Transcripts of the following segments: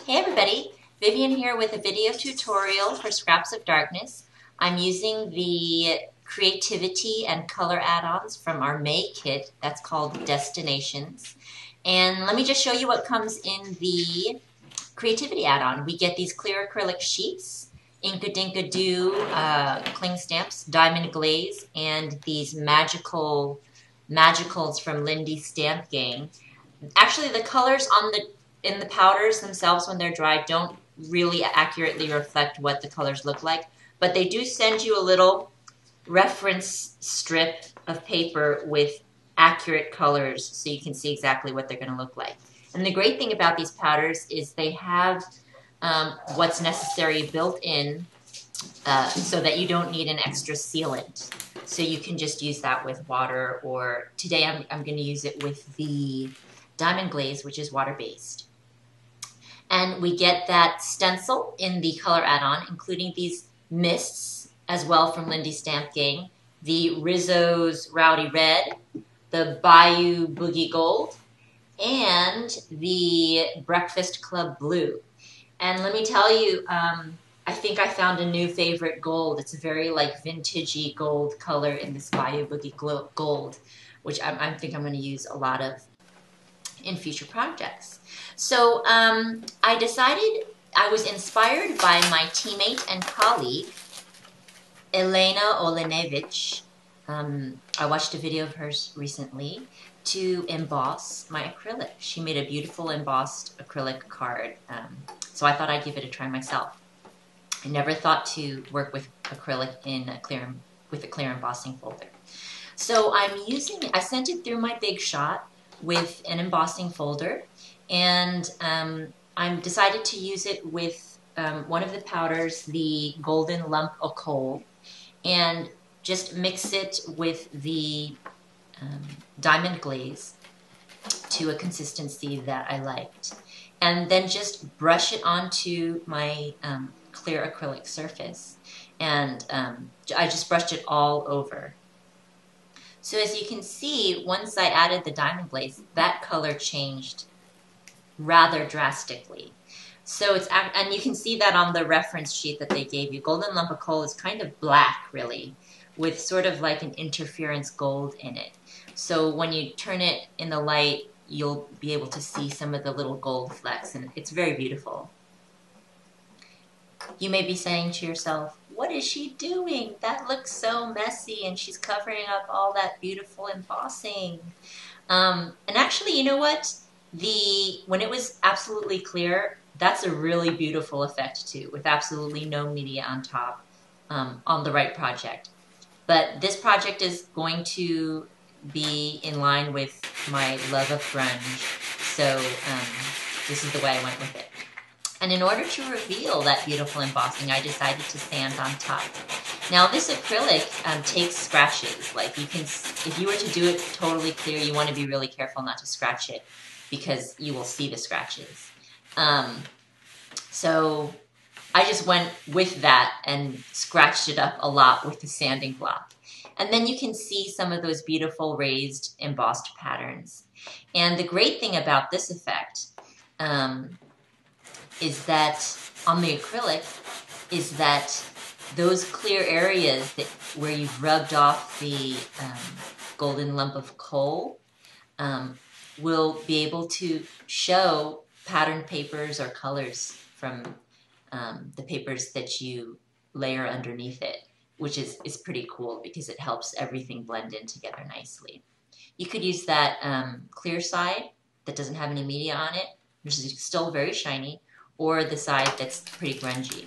Hey everybody, Vivian here with a video tutorial for Scraps of Darkness. I'm using the Creativity and Color add-ons from our May kit that's called Destinations. And let me just show you what comes in the Creativity add-on. We get these clear acrylic sheets, Inka Dinka Doo cling stamps, diamond glaze, and these magicals from Lindy Stamp Gang. Actually, the colors in the powders themselves when they're dry don't really accurately reflect what the colors look like, but they do send you a little reference strip of paper with accurate colors so you can see exactly what they're going to look like. And the great thing about these powders is they have what's necessary built in so that you don't need an extra sealant. So you can just use that with water, or today I'm going to use it with the diamond glaze, which is water-based. And we get that stencil in the color add-on, including these mists as well from Lindy Stamp Gang, the Rizzo's Rowdy Red, the Bayou Boogie Gold, and the Breakfast Club Blue. And let me tell you, I think I found a new favorite gold. It's a very like vintagey gold color in this Bayou Boogie Gold, which I think I'm going to use a lot of in future projects. So I decided, I was inspired by my teammate and colleague, Elena Olenevich. I watched a video of hers recently to emboss my acrylic. She made a beautiful embossed acrylic card, so I thought I'd give it a try myself. I never thought to work with acrylic with a clear embossing folder. So I sent it through my Big Shot with an embossing folder, and I decided to use it with one of the powders, the Golden Lump of Coal, and just mix it with the diamond glaze to a consistency that I liked, and then just brush it onto my clear acrylic surface, and I just brushed it all over. So as you can see, once I added the diamond glaze, that color changed rather drastically. So and you can see that on the reference sheet that they gave you. Golden Lump of Coal is kind of black, really, with sort of like an interference gold in it. So when you turn it in the light, you'll be able to see some of the little gold flecks, and it's very beautiful. You may be saying to yourself, what is she doing? That looks so messy, and she's covering up all that beautiful embossing. And actually, you know what? When it was absolutely clear, that's a really beautiful effect too, with absolutely no media on top on the right project. But this project is going to be in line with my love of grunge, so this is the way I went with it. And in order to reveal that beautiful embossing, I decided to sand on top. Now this acrylic takes scratches. Like if you were to do it totally clear, you want to be really careful not to scratch it because you will see the scratches. So I just went with that and scratched it up a lot with the sanding block. And then you can see some of those beautiful raised embossed patterns. And the great thing about this effect is that on the acrylic is that those clear areas where you've rubbed off the golden lump of coal will be able to show patterned papers or colors from the papers that you layer underneath it, which is pretty cool because it helps everything blend in together nicely. You could use that clear side that doesn't have any media on it, which is still very shiny, or the side that's pretty grungy.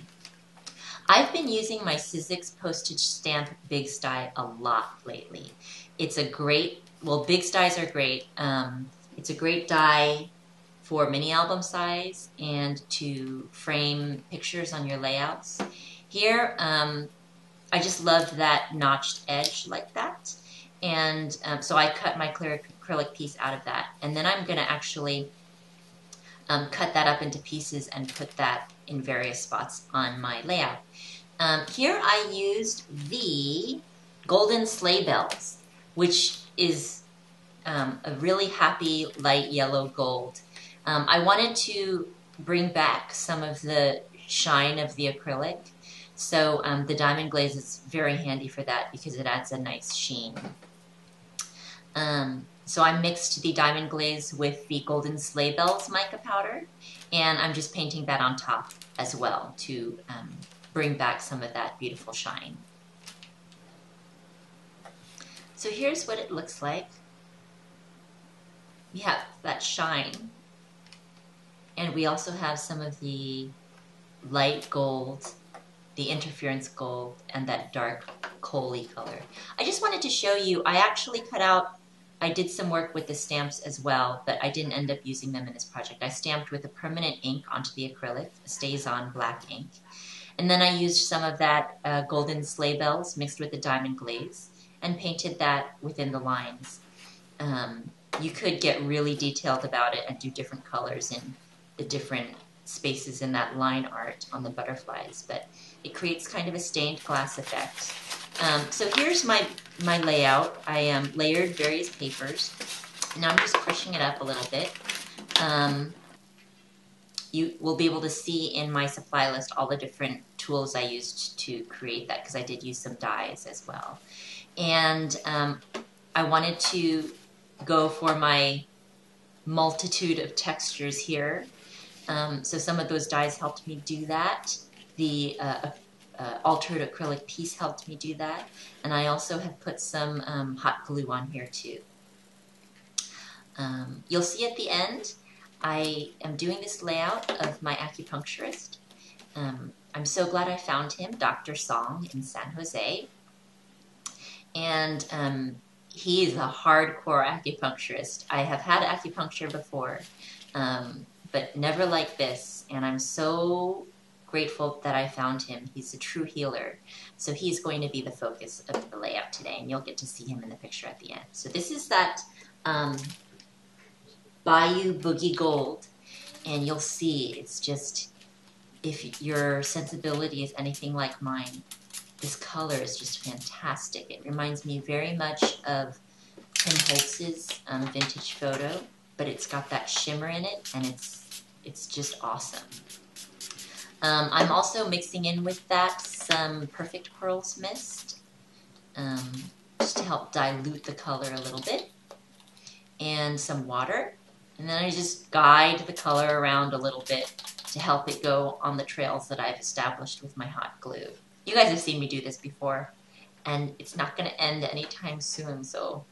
I've been using my Sizzix postage stamp Big Sty a lot lately. It's a great, well, Big Sties are great. It's a great die for mini album size and to frame pictures on your layouts. Here, I just loved that notched edge like that. And so I cut my clear acrylic piece out of that. And then I'm going to actually cut that up into pieces and put that in various spots on my layout. Here I used the Golden Sleigh Bells, which is a really happy light yellow gold. I wanted to bring back some of the shine of the acrylic. So the diamond glaze is very handy for that because it adds a nice sheen. So I mixed the diamond glaze with the golden sleigh bells mica powder, and I'm just painting that on top as well to bring back some of that beautiful shine. So here's what it looks like. We have that shine, and we also have some of the light gold, the interference gold, and that dark coaly color. I just wanted to show you, I did some work with the stamps as well, but I didn't end up using them in this project. I stamped with a permanent ink onto the acrylic, a Stays-On black ink. And then I used some of that golden sleigh bells mixed with the diamond glaze and painted that within the lines. You could get really detailed about it and do different colors in the different spaces in that line art on the butterflies, but it creates kind of a stained glass effect. So here's my layout. I layered various papers. Now I'm just pushing it up a little bit. You will be able to see in my supply list all the different tools I used to create that, because I did use some dyes as well. And I wanted to go for my multitude of textures here. So some of those dyes helped me do that. The altered acrylic piece helped me do that. And I also have put some hot glue on here too. You'll see at the end, I am doing this layout of my acupuncturist. I'm so glad I found him, Dr. Song in San Jose. And he is a hardcore acupuncturist. I have had acupuncture before, but never like this. And I'm so grateful that I found him. He's a true healer. So he's going to be the focus of the layout today, and you'll get to see him in the picture at the end. So this is that Bayou Boogie Gold, and you'll see it's just, if your sensibility is anything like mine, this color is just fantastic. It reminds me very much of Tim Holtz's vintage photo, but it's got that shimmer in it, and it's just awesome. I'm also mixing in with that some Perfect Pearls Mist, just to help dilute the color a little bit, and some water. And then I just guide the color around a little bit to help it go on the trails that I've established with my hot glue. You guys have seen me do this before, and it's not going to end anytime soon, so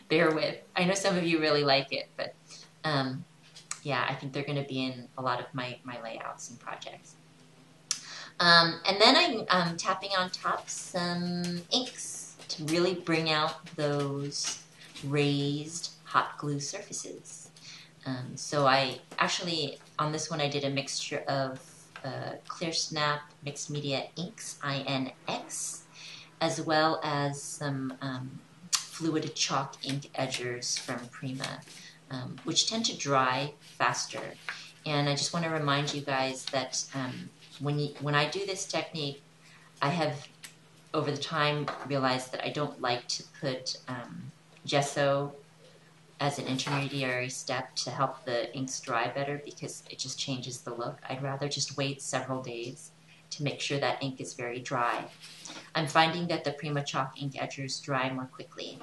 bear with. I know some of you really like it, but yeah, I think they're going to be in a lot of my layouts and projects. And then I'm tapping on top some inks to really bring out those raised hot glue surfaces. So I actually, on this one, I did a mixture of Clear Snap Mixed Media Inks, INX, as well as some fluid chalk ink edgers from Prima, which tend to dry faster. And I just want to remind you guys that when I do this technique, I have over the time realized that I don't like to put gesso as an intermediary step to help the inks dry better, because it just changes the look. I'd rather just wait several days to make sure that ink is very dry. I'm finding that the Prima Chalk ink edgers dry more quickly.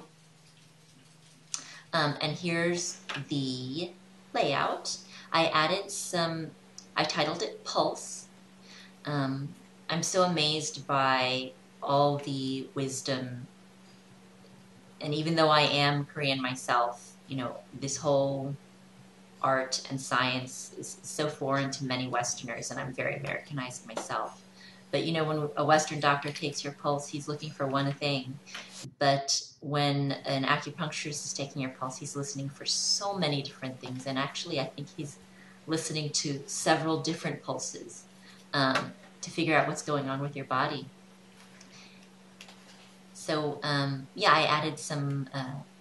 And here's the layout. I added some, I titled it Pulse. I'm so amazed by all the wisdom, and even though I am Korean myself, you know, this whole art and science is so foreign to many Westerners, and I'm very Americanized myself. But you know, when a Western doctor takes your pulse, he's looking for one thing. But when an acupuncturist is taking your pulse, he's listening for so many different things. And actually, I think he's listening to several different pulses to figure out what's going on with your body. So yeah, I added some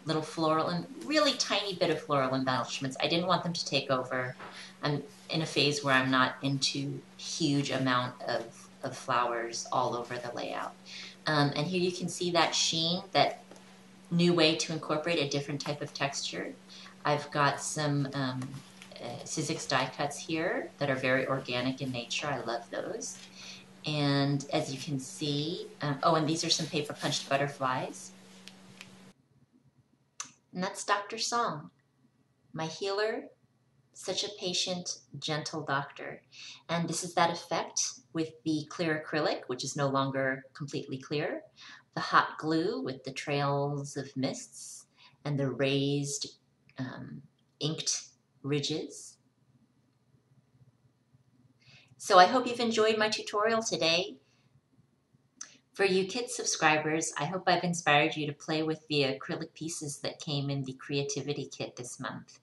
little floral and really tiny bit of floral embellishments. I didn't want them to take over. I'm in a phase where I'm not into huge amount of flowers all over the layout. And here you can see that sheen, that new way to incorporate a different type of texture. I've got some Sizzix die cuts here that are very organic in nature. I love those. And as you can see, oh, and these are some paper punched butterflies. And that's Dr. Song, my healer, such a patient, gentle doctor. And this is that effect with the clear acrylic, which is no longer completely clear, the hot glue with the trails of mists, and the raised inked ridges. So I hope you've enjoyed my tutorial today. For you Kit subscribers, I hope I've inspired you to play with the acrylic pieces that came in the Creativity Kit this month.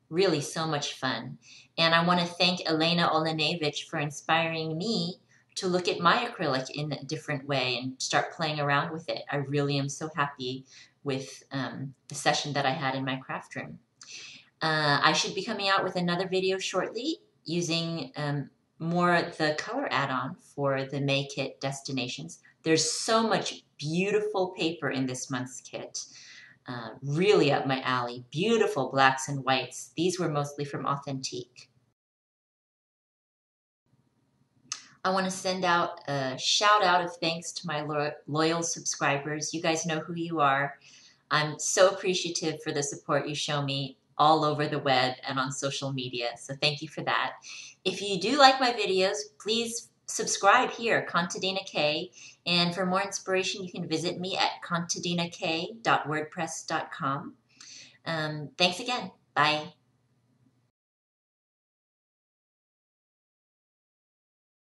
Really so much fun. And I want to thank Elena Olenevich for inspiring me to look at my acrylic in a different way and start playing around with it. I really am so happy with the session that I had in my craft room. I should be coming out with another video shortly using more the color add-on for the May Kit destinations. There's so much beautiful paper in this month's kit. Really up my alley. Beautiful blacks and whites. These were mostly from Authentique. I want to send out a shout out of thanks to my loyal subscribers. You guys know who you are. I'm so appreciative for the support you show me all over the web and on social media. So thank you for that. If you do like my videos, please subscribe here, Contadina K. And for more inspiration, you can visit me at contadinak.wordpress.com. Thanks again. Bye.